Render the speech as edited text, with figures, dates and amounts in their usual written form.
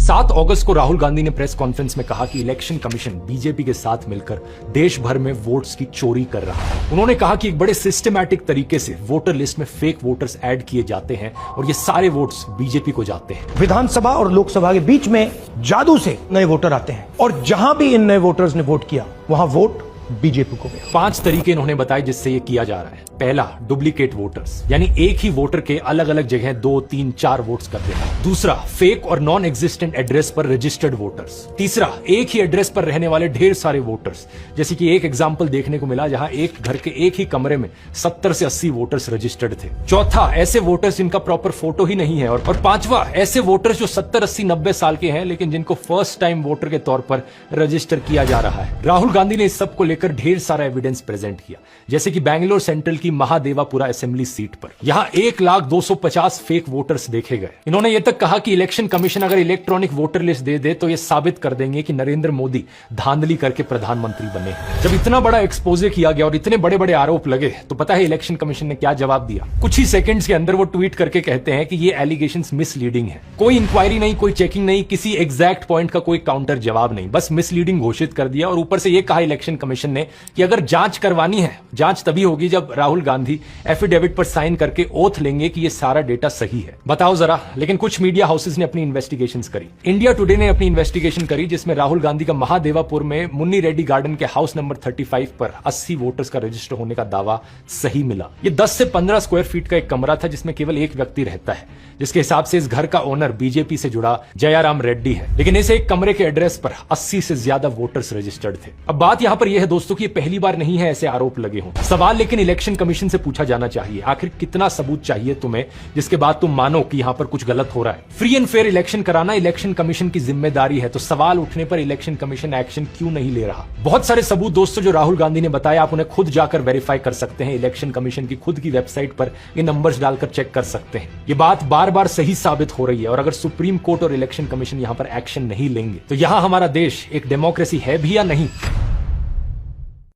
7 अगस्त को राहुल गांधी ने press conference में कहा कि इलेक्शन कमीशन बीजेपी के साथ मिलकर देश भर में वोट्स की चोरी कर रहा है। उन्होंने कहा कि एक बड़े सिस्टमैटिक तरीके से वोटर लिस्ट में फेक वोटर्स ऐड किए जाते हैं और ये सारे वोट्स बीजेपी को जाते हैं। विधानसभा और लोकसभा के बीच में जादू से नए वोटर आते हैं और जहां भी इन नए वोटर्स ने वोट किया वहां वोट बीजेपी को गया। 5 तरीके इन्होंने बताए जिससे ये किया जा रहा है। पहला, डुप्लीकेट वोटर्स, यानी एक ही वोटर के अलग अलग जगह 2, 3, 4 वोट्स कर देना। दूसरा, फेक और नॉन एग्जिस्टेंट एड्रेस पर रजिस्टर्ड वोटर्स। तीसरा, एक ही एड्रेस पर रहने वाले ढेर सारे वोटर्स, जैसे कि एक एग्जाम्पल देखने को मिला जहां एक घर के एक ही कमरे में 70 से 80 वोटर्स रजिस्टर्ड थे। चौथा, ऐसे वोटर्स जिनका प्रॉपर फोटो ही नहीं है। और पांचवा, ऐसे वोटर्स जो 70, 80, 90 साल के हैं लेकिन जिनको फर्स्ट टाइम वोटर के तौर पर रजिस्टर किया जा रहा है। राहुल गांधी ने इस सब को लेकर ढेर सारा एविडेंस प्रेजेंट किया, जैसे कि बैंगलोर सेंट्रल की महादेवापुरा असेंबली सीट पर यहां 1,250,000 फेक वोटर्स देखे गए। इन्होंने यह तक कहा कि इलेक्शन कमीशन अगर इलेक्ट्रॉनिक वोटर लिस्ट दे दे तो यह साबित कर देंगे कि नरेंद्र मोदी धांधली करके प्रधानमंत्री बने हैं। जब इतना बड़ा एक्सपोजे किया गया और इतने बड़े बड़े आरोप लगे तो पता है इलेक्शन कमीशन ने क्या जवाब दिया? कुछ ही सेकंड्स के अंदर वो ट्वीट करके कहते हैं कि ये एलिगेशंस मिसलीडिंग है। कोई इंक्वायरी नहीं, कोई चेकिंग नहीं, किसी एग्जैक्ट पॉइंट का कोई काउंटर जवाब नहीं, बस मिसलीडिंग घोषित कर दिया। और ऊपर से यह कहा इलेक्शन कमीशन ने कि अगर जांच करवानी है, जांच तभी होगी जब राहुल गांधी एफिडेविट पर साइन करके ओथ लेंगे कि ये सारा डेटा सही है। बताओ जरा। लेकिन कुछ मीडिया हाउसेस ने अपनी इन्वेस्टिगेशंस करी। इंडिया टुडे ने अपनी इन्वेस्टिगेशन करी जिसमें राहुल गांधी का महादेवापुर में मुन्नी रेड्डी गार्डन के हाउस नंबर 35 पर 80 वोटर्स का रजिस्टर होने का दावा सही मिला। ये 10 से 15 स्क्वायर फीट का एक कमरा था जिसमें केवल एक व्यक्ति रहता है, जिसके हिसाब से इस घर का ओनर बीजेपी से जुड़ा जयाराम रेड्डी है। लेकिन इस एक कमरे के एड्रेस पर 80 से ज्यादा वोटर्स रजिस्टर्ड थे। अब बात यहां पर यह है दोस्तों कि पहली बार नहीं है ऐसे आरोप लगे हों। सवाल लेकिन इलेक्शन कमीशन से पूछा जाना चाहिए, आखिर कितना सबूत चाहिए तुम्हें जिसके बाद तुम मानो कि यहां पर कुछ गलत हो रहा है? फ्री एंड फेयर इलेक्शन कराना इलेक्शन कमीशन की जिम्मेदारी है, तो सवाल उठने पर इलेक्शन कमीशन एक्शन क्यों नहीं ले रहा? बहुत सारे सबूत दोस्तों जो राहुल गांधी ने बताया, आप उन्हें खुद जाकर वेरीफाई कर सकते हैं। इलेक्शन कमीशन की खुद की वेबसाइट पर ये नंबर्स डालकर चेक कर सकते हैं। ये बात बार बार सही साबित हो रही है और अगर सुप्रीम कोर्ट और इलेक्शन कमीशन यहां पर एक्शन नहीं लेंगे तो यहां हमारा देश एक डेमोक्रेसी है भी या नहीं?